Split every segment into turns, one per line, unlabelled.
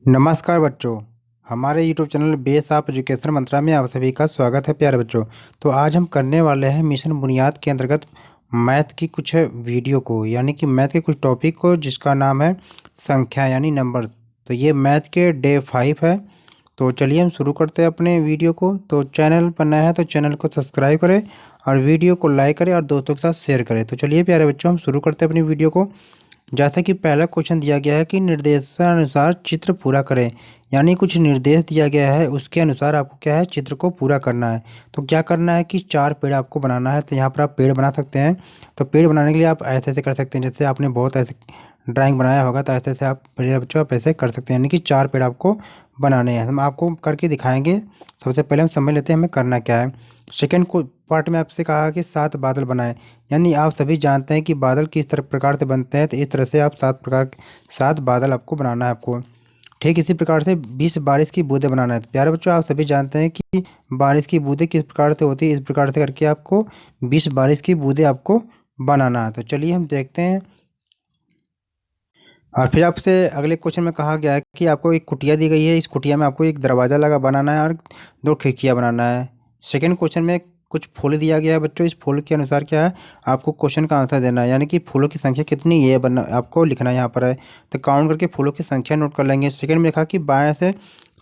नमस्कार बच्चों, हमारे YouTube channel Base of Education Mantra में आप सभी का स्वागत है प्यारे बच्चों। तो आज हम करने वाले हैं मिशन बुनियाद के अंतर्गत मैथ की कुछ वीडियो को, यानी कि मैथ के कुछ टॉपिक को, जिसका नाम है संख्या यानी नंबर। तो ये मैथ के डे 5 है। तो चलिए हम शुरू करते हैं अपने वीडियो को। तो चैनल पर नया है तो चैनल को सब्सक्राइब करें और वीडियो को लाइक करें और दोस्तों के साथ शेयर करें। तो चलिए प्यारे बच्चों, हम शुरू करते हैं अपनी वीडियो को। जैसा कि पहला क्वेश्चन दिया गया है कि निर्देशानुसार चित्र पूरा करें, यानी कुछ निर्देश दिया गया है, उसके अनुसार आपको क्या है, चित्र को पूरा करना है। तो क्या करना है कि 4 पेड़ आपको बनाना है। तो यहाँ पर आप पेड़ बना सकते हैं। तो पेड़ बनाने के लिए आप ऐसे ऐसे कर सकते हैं, जैसे आपने बहुत ऐसे ड्राइंग बनाया होगा, तो ऐसे ऐसे आप मेरे बच्चों आप ऐसे कर सकते हैं, यानी कि 4 पेड़ आपको बनाने हैं। हम आपको करके दिखाएंगे। सबसे पहले हम समझ लेते हैं हमें करना क्या है। सेकेंड को पार्ट में आपसे कहा कि 7 बादल बनाएं, यानी आप सभी जानते हैं कि बादल किस तरह प्रकार से बनते हैं। तो इस तरह से आप 7 बादल आपको बनाना है आपको। ठीक इसी प्रकार से 20 बारिश की बूंदें बनाना है। तो प्यारे बच्चों, आप सभी जानते हैं कि बारिश की बूंदें किस प्रकार से होती है। इस प्रकार से करके आपको 20 बारिश की बूंदें आपको बनाना है। तो चलिए हम देखते हैं। और फिर आपसे अगले क्वेश्चन में कहा गया है कि आपको एक कुटिया दी गई है, इस कुटिया में आपको एक दरवाज़ा लगा बनाना है और 2 खिड़कियाँ बनाना है। सेकंड क्वेश्चन में कुछ फूल दिया गया है बच्चों, इस फूल के अनुसार क्या है, आपको क्वेश्चन का आंसर देना है, यानी कि फूलों की संख्या कितनी ये बनना आपको लिखना है यहाँ पर है। तो काउंट करके फूलों की संख्या नोट कर लेंगे। सेकंड में लिखा कि बाएँ से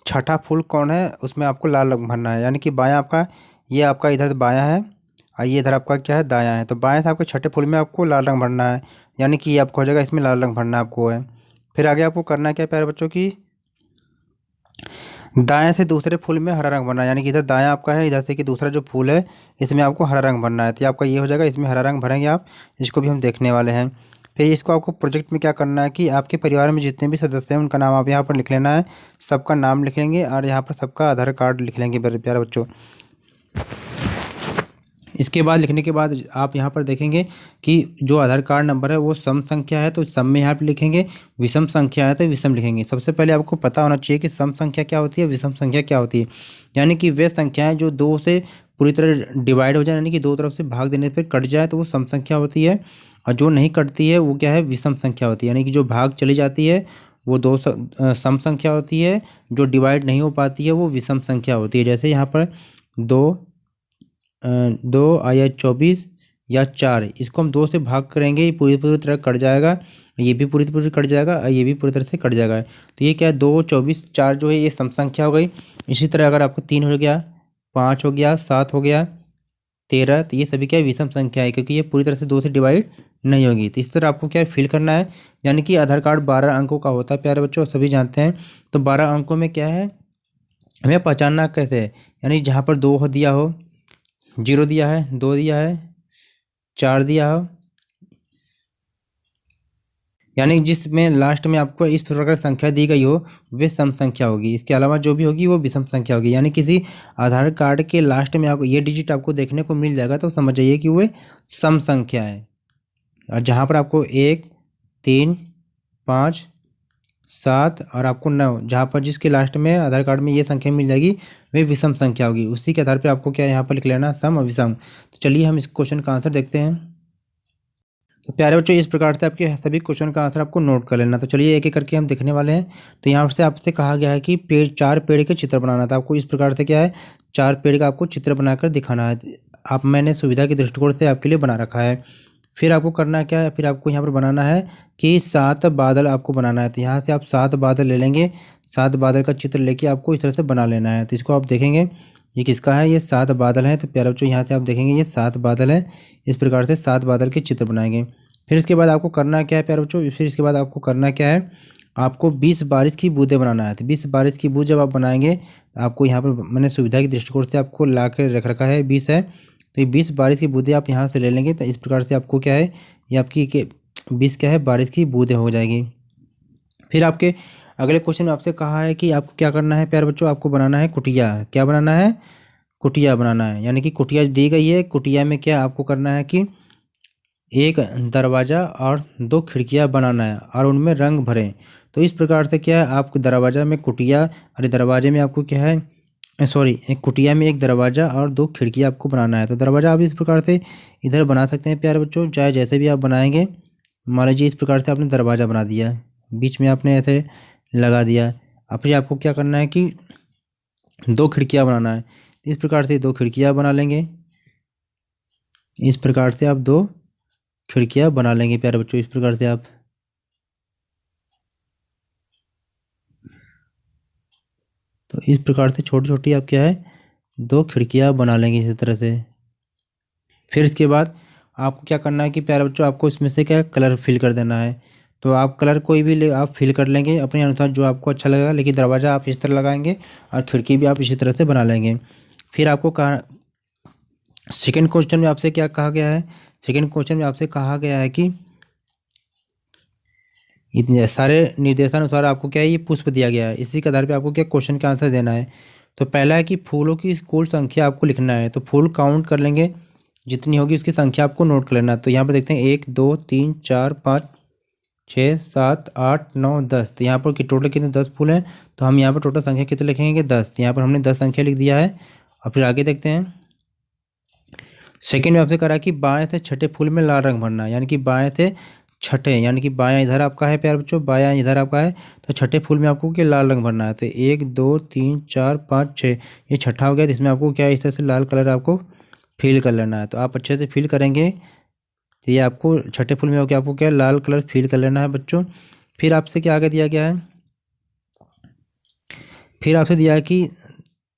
छठा फूल कौन है, उसमें आपको लाल रंग भरना है, यानी कि बायाँ आपका ये आपका इधर से बायाँ है और ये इधर आपका क्या है, दायाँ है। तो बाएँ से आपके छठे फूल में आपको लाल रंग भरना है, यानी कि ये आपको हो जाएगा, इसमें लाल रंग भरना आपको है। फिर आगे आपको करना क्या है प्यारे बच्चों की, दाएं से दूसरे फूल में हरा रंग भरना है, यानी कि इधर दायां आपका है, इधर से कि दूसरा जो फूल है इसमें आपको हरा रंग भरना है। तो ये आपका ये हो जाएगा, इसमें हरा रंग भरेंगे आप। इसको भी हम देखने वाले हैं। फिर इसको आपको प्रोजेक्ट में क्या करना है कि आपके परिवार में जितने भी सदस्य हैं उनका नाम आप यहाँ पर लिख लेना है। सबका नाम लिख लेंगे और यहाँ पर सबका आधार कार्ड लिख लेंगे मेरे प्यारे बच्चों। इसके बाद लिखने के बाद आप यहाँ पर देखेंगे कि जो आधार कार्ड नंबर है वो सम संख्या है, तो सम में यहाँ पर लिखेंगे। विषम संख्या है तो विषम लिखेंगे। सबसे पहले आपको पता होना चाहिए कि सम संख्या क्या होती है, विषम संख्या क्या होती है। यानी कि वे संख्याएं जो 2 से पूरी तरह डिवाइड हो जाए, यानी कि 2 तरफ से भाग देने पर कट जाए, तो वो सम संख्या होती है। और जो नहीं कटती है वो क्या है, विषम संख्या होती है। यानी कि जो भाग चली जाती है वो सम संख्या होती है, जो डिवाइड नहीं हो पाती है वो विषम संख्या होती है। जैसे यहाँ पर 2 या 24 या 4, इसको हम 2 से भाग करेंगे, ये पूरी पूरी तरह कट जाएगा, ये भी पूरी पूरी कट जाएगा और ये भी पूरी तरह से कट जाएगा। तो ये क्या है, 2, 24, 4 जो है ये सम संख्या हो गई। इसी तरह अगर आपको 3 हो गया, 5 हो गया, 7 हो गया, 13, तो ये सभी क्या है, विषम संख्या है, क्योंकि ये पूरी तरह से 2 से डिवाइड नहीं होगी। तो इस तरह आपको क्या है, फिल करना है। यानी कि आधार कार्ड 12 अंकों का होता है प्यारे बच्चों, सभी जानते हैं। तो 12 अंकों में क्या है, हमें पहचानना कैसे है, यानी जहाँ पर 2 हो दिया हो, 0 दिया है, 2 दिया है, 4 दिया हो, यानी जिसमें लास्ट में आपको इस प्रकार संख्या दी गई हो वे सम संख्या होगी। इसके अलावा जो भी होगी वो विषम संख्या होगी। यानी किसी आधार कार्ड के लास्ट में आपको ये डिजिट आपको देखने को मिल जाएगा तो समझ जाइए कि वो सम संख्या है। और जहाँ पर आपको 1, 3, 5, 7 और आपको 9, जहाँ पर जिसके लास्ट में आधार कार्ड में ये संख्या मिल जाएगी वे विषम संख्या होगी। उसी के आधार पर आपको क्या यहाँ पर लिख लेना, सम और विषम। तो चलिए हम इस क्वेश्चन का आंसर देखते हैं। तो प्यारे बच्चों, इस प्रकार से आपके सभी क्वेश्चन का आंसर आपको नोट कर लेना। तो चलिए एक एक करके हम देखने वाले हैं। तो यहाँ से आपसे कहा गया है कि 4 पेड़ के चित्र बनाना था आपको। इस प्रकार से क्या है, 4 पेड़ का आपको चित्र बनाकर दिखाना है। आप मैंने सुविधा के दृष्टिकोण से आपके लिए बना रखा है। फिर आपको करना क्या है, फिर आपको यहाँ पर बनाना है कि 7 बादल आपको बनाना है। तो यहाँ से आप 7 बादल ले लेंगे, 7 बादल का चित्र लेके आपको इस तरह से बना लेना है। तो इसको आप देखेंगे ये किसका है, ये 7 बादल हैं। तो प्यारे बच्चों यहाँ से आप देखेंगे ये 7 बादल हैं। इस प्रकार से 7 बादल के चित्र बनाएंगे। फिर इसके बाद आपको करना क्या है प्यारे बच्चों, फिर इसके बाद आपको करना क्या है, आपको 20 बारिश की बूंदें बनाना है। तो 20 बारिश की बूंद जब आप बनाएंगे तो आपको यहाँ पर मैंने सुविधा के दृष्टिकोण से आपको ला कर रख रखा है 20 है। तो ये 20 बारिश की बूंदें आप यहाँ से ले लेंगे। तो इस प्रकार से आपको क्या है, ये आपकी 20 क्या है, बारिश की बूंदें हो जाएगी। फिर आपके अगले क्वेश्चन में आपसे कहा है कि आपको क्या करना है प्यारे बच्चों, आपको बनाना है कुटिया। क्या बनाना है, कुटिया बनाना है। यानी कि कुटिया दी गई है, कुटिया में क्या आपको करना है कि एक दरवाज़ा और 2 खिड़कियाँ बनाना है और उनमें रंग भरें। तो इस प्रकार से क्या है, आपको दरवाज़ा में कुटिया और दरवाजे में आपको क्या है, सॉरी, एक कुटिया में एक दरवाज़ा और 2 खिड़कियाँ आपको बनाना है। तो दरवाज़ा आप इस प्रकार से इधर बना सकते हैं प्यारे बच्चों, चाहे जैसे भी आप बनाएंगे। मान लीजिए इस प्रकार से आपने दरवाज़ा बना दिया, बीच में आपने ऐसे लगा दिया। अब फिर आपको क्या करना है कि 2 खिड़कियाँ बनाना है। इस प्रकार से 2 खिड़कियाँ बना लेंगे। इस प्रकार से आप 2 खिड़कियाँ बना लेंगे प्यारे बच्चों। इस प्रकार से आप तो इस प्रकार से छोटी छोटी आप क्या है 2 खिड़कियाँ बना लेंगे इसी तरह से। फिर इसके बाद आपको क्या करना है कि प्यारे बच्चों आपको इसमें से क्या कलर फिल कर देना है। तो आप कलर कोई भी ले आप फिल कर लेंगे अपने अनुसार जो आपको अच्छा लगेगा, लेकिन दरवाज़ा आप इस तरह लगाएंगे और खिड़की भी आप इसी तरह से बना लेंगे। फिर आपको कहा सेकेंड क्वेश्चन में आपसे क्या कहा गया है, सेकेंड क्वेश्चन में आपसे कहा गया है कि इतने सारे निर्देशानुसार आपको क्या है ये पुष्प दिया गया है, इसी के आधार पे आपको क्या क्वेश्चन का आंसर देना है। तो पहला है कि फूलों की कुल संख्या आपको लिखना है। तो फूल काउंट कर लेंगे, जितनी होगी उसकी संख्या आपको नोट कर लेना है। तो यहाँ पर देखते हैं 1 2 3 4 5 6 7 8 9 10। तो यहाँ पर कि टोटल कितने 10 फूल हैं। तो हम यहाँ पर टोटल संख्या कितने लिखेंगे 10। यहाँ पर हमने 10 संख्या लिख दिया है। और फिर आगे देखते हैं सेकेंड में आपसे करा कि बाएं से छठे फूल में लाल रंग भरना है, यानी कि बाएं से छठे, यानी कि बायां इधर आपका है प्यारे बच्चों, बायां इधर आपका है। तो छठे फूल में आपको क्या लाल रंग भरना है। तो 1 2 3 4 5 6 ये छठा हो गया। तो इसमें आपको क्या इस तरह से लाल कलर आपको फिल कर लेना है। तो आप अच्छे से फिल करेंगे तो ये आपको छठे फूल में होकर आपको क्या लाल कलर फिल कर लेना है बच्चों। फिर आपसे क्या आगे दिया गया है, फिर आपसे दिया है कि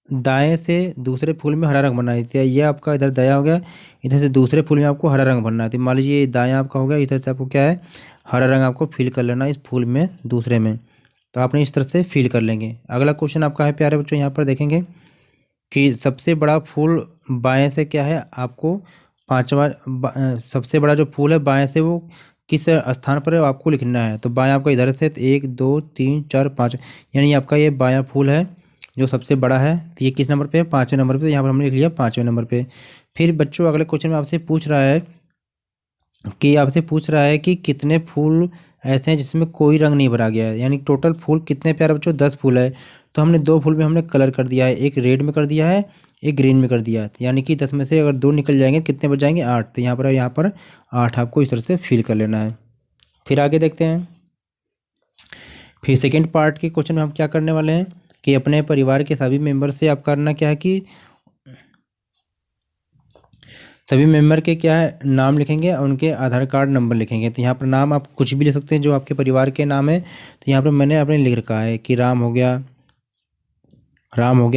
दाएं से दूसरे फूल में हरा रंग भरना है। तो ये आपका इधर दाया हो गया, इधर से दूसरे फूल में आपको हरा रंग भरना है। तो मान लीजिए ये दाया आपका हो गया, इधर से आपको क्या है हरा रंग आपको फिल कर लेना है इस फूल में दूसरे में। तो आपने इस तरह से फिल कर लेंगे। अगला क्वेश्चन आपका है प्यारे बच्चों, यहाँ पर देखेंगे कि सबसे बड़ा फूल बाएं से क्या है आपको पांचवा सबसे बड़ा जो फूल है बाएं से वो किस स्थान पर है वो आपको लिखना है। तो बाएं आपका इधर से 1 2 3 4 5, यानी आपका ये बायां फूल है जो सबसे बड़ा है। तो ये किस नंबर पे है 5वें नंबर पे। तो यहाँ पर हमने लिख लिया 5वें नंबर पे। फिर बच्चों अगले क्वेश्चन में आपसे पूछ रहा है कि कितने फूल ऐसे हैं जिसमें कोई रंग नहीं भरा गया है, यानी टोटल फूल कितने प्यारे बच्चों 10 फूल है। तो हमने 2 फूल में हमने कलर कर दिया है, एक रेड में कर दिया है एक ग्रीन में कर दिया है। यानी कि 10 में से अगर 2 निकल जाएंगे कितने बच जाएंगे 8। तो यहाँ पर 8 आपको इस तरह से फिल कर लेना है। फिर आगे देखते हैं, फिर सेकेंड पार्ट के क्वेश्चन में हम क्या करने वाले हैं कि अपने परिवार के सभी मेंबर से आप करना क्या है कि सभी मेंबर के क्या है नाम लिखेंगे और उनके आधार कार्ड नंबर लिखेंगे। तो यहाँ पर नाम आप कुछ भी लिख सकते हैं जो आपके परिवार के नाम है। तो यहाँ पर मैंने अपने लिख रखा है कि राम हो गया,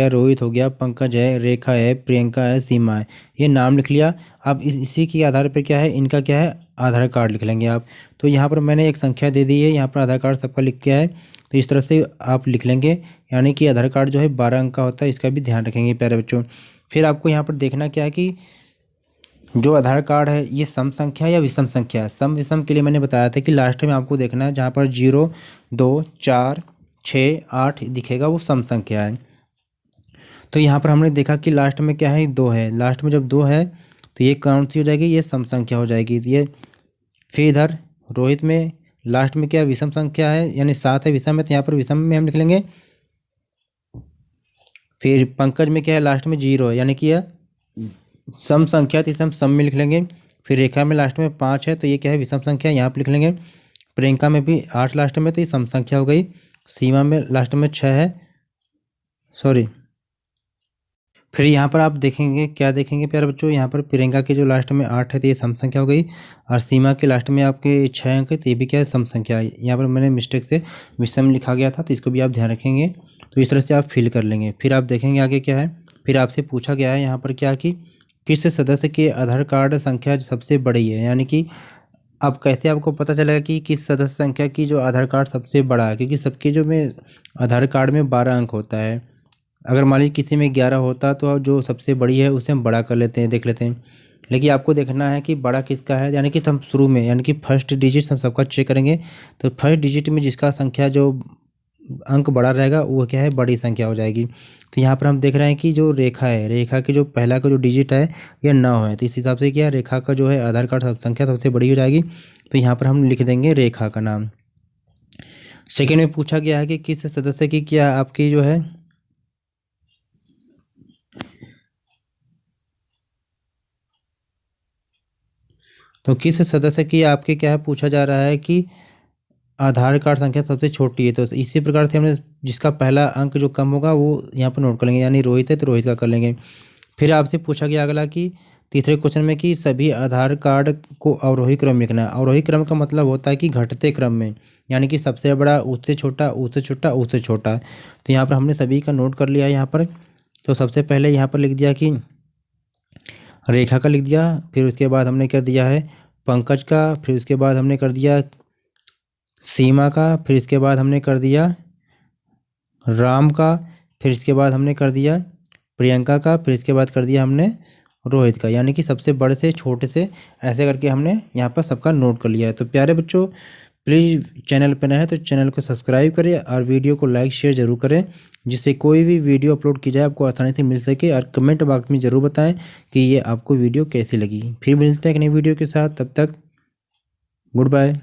रोहित हो गया, पंकज है, रेखा है, प्रियंका है, सीमा है, ये नाम लिख लिया। अब इसी के आधार पर क्या है इनका क्या है आधार कार्ड लिख लेंगे आप। तो यहाँ पर मैंने एक संख्या दे दी है, यहाँ पर आधार कार्ड सबका लिख गया है। तो इस तरह से आप लिख लेंगे, यानी कि आधार कार्ड जो है 12 अंक का होता है, इसका भी ध्यान रखेंगे प्यारे बच्चों। फिर आपको यहाँ पर देखना क्या है कि जो आधार कार्ड है ये सम संख्या है या विषम संख्या है। सम विषम के लिए मैंने बताया था कि लास्ट में आपको देखना है जहाँ पर 0 2 4 6 8 दिखेगा वो सम संख्या है। तो यहाँ पर हमने देखा कि लास्ट में क्या है 2 है, लास्ट में जब 2 है तो ये कौन सी हो जाएगी ये सम संख्या हो जाएगी। तो ये फिर इधर रोहित में लास्ट में क्या विषम संख्या है यानी 7 है विषम है, तो यहाँ पर विषम में हम लिख लेंगे। फिर पंकज में क्या है लास्ट में 0 है यानी कि यह सम संख्या, तो इसे हम सम में लिख लेंगे। फिर रेखा में लास्ट में 5 है तो ये क्या है विषम संख्या, यहाँ पर लिख लेंगे। प्रियंका में भी 8 लास्ट में तो ये सम संख्या हो गई। सीमा में लास्ट में 6 है, सॉरी। फिर यहाँ पर आप देखेंगे क्या देखेंगे प्यारे बच्चों, यहाँ पर प्रियंका के जो लास्ट में 8 है तो ये सम संख्या हो गई। और सीमा के लास्ट में आपके 6 अंक है तो ये भी क्या है सम संख्या है। यहाँ पर मैंने मिस्टेक से विषम लिखा गया था तो इसको भी आप ध्यान रखेंगे। तो इस तरह से आप फिल कर लेंगे। फिर आप देखेंगे आगे क्या है, फिर आपसे पूछा गया है यहाँ पर क्या कि किस सदस्य के आधार कार्ड संख्या सबसे बड़ी है, यानी कि अब कैसे आपको पता चलेगा कि किस सदस्य संख्या की जो आधार कार्ड सबसे बड़ा है, क्योंकि सबके जो में आधार कार्ड में 12 अंक होता है। अगर मान लीजिए किसी में 11 होता तो जो सबसे बड़ी है उसे हम बड़ा कर लेते हैं, देख लेते हैं। लेकिन आपको देखना है कि बड़ा किसका है, यानी कि हम शुरू में यानी कि फर्स्ट डिजिट हम सबका चेक करेंगे। तो फर्स्ट डिजिट में जिसका संख्या जो अंक बड़ा रहेगा वो क्या है बड़ी संख्या हो जाएगी। तो यहाँ पर हम देख रहे हैं कि जो रेखा है, रेखा की जो पहला का जो डिजिट है ये 9 है। तो इस हिसाब से क्या रेखा का जो है आधार कार्ड संख्या सबसे बड़ी हो जाएगी। तो यहाँ पर हम लिख देंगे रेखा का नाम। सेकेंड में पूछा गया है कि किस सदस्य की क्या आपकी जो है तो किस सदस्य की आपके क्या है पूछा जा रहा है कि आधार कार्ड संख्या सबसे छोटी है, तो इसी प्रकार से हमने जिसका पहला अंक जो कम होगा वो यहाँ पर नोट कर लेंगे, यानी रोहित है तो रोहित का कर लेंगे। फिर आपसे पूछा गया अगला कि तीसरे क्वेश्चन में कि सभी आधार कार्ड को अवरोही क्रम में लिखना है। अवरोही क्रम का मतलब होता है कि घटते क्रम में, यानी कि सबसे बड़ा उससे छोटा, उससे छोटा, उससे छोटा। तो यहाँ पर हमने सभी का नोट कर लिया है यहाँ पर। तो सबसे पहले यहाँ पर लिख दिया कि रेखा का लिख दिया, फिर उसके बाद हमने कर दिया है पंकज का, फिर उसके बाद हमने कर दिया सीमा का, फिर इसके बाद हमने कर दिया राम का, फिर इसके बाद हमने कर दिया प्रियंका का, फिर इसके बाद कर दिया हमने रोहित का, यानी कि सबसे बड़े से छोटे से ऐसे करके हमने यहाँ पर सबका नोट कर लिया है। तो प्यारे बच्चों, प्लीज़ चैनल पर नए हैं तो चैनल को सब्सक्राइब करें और वीडियो को लाइक शेयर ज़रूर करें, जिससे कोई भी वीडियो अपलोड की जाए आपको आसानी से मिल सके। और कमेंट बॉक्स में ज़रूर बताएं कि ये आपको वीडियो कैसी लगी। फिर मिलते हैं एक नई वीडियो के साथ, तब तक गुड बाय।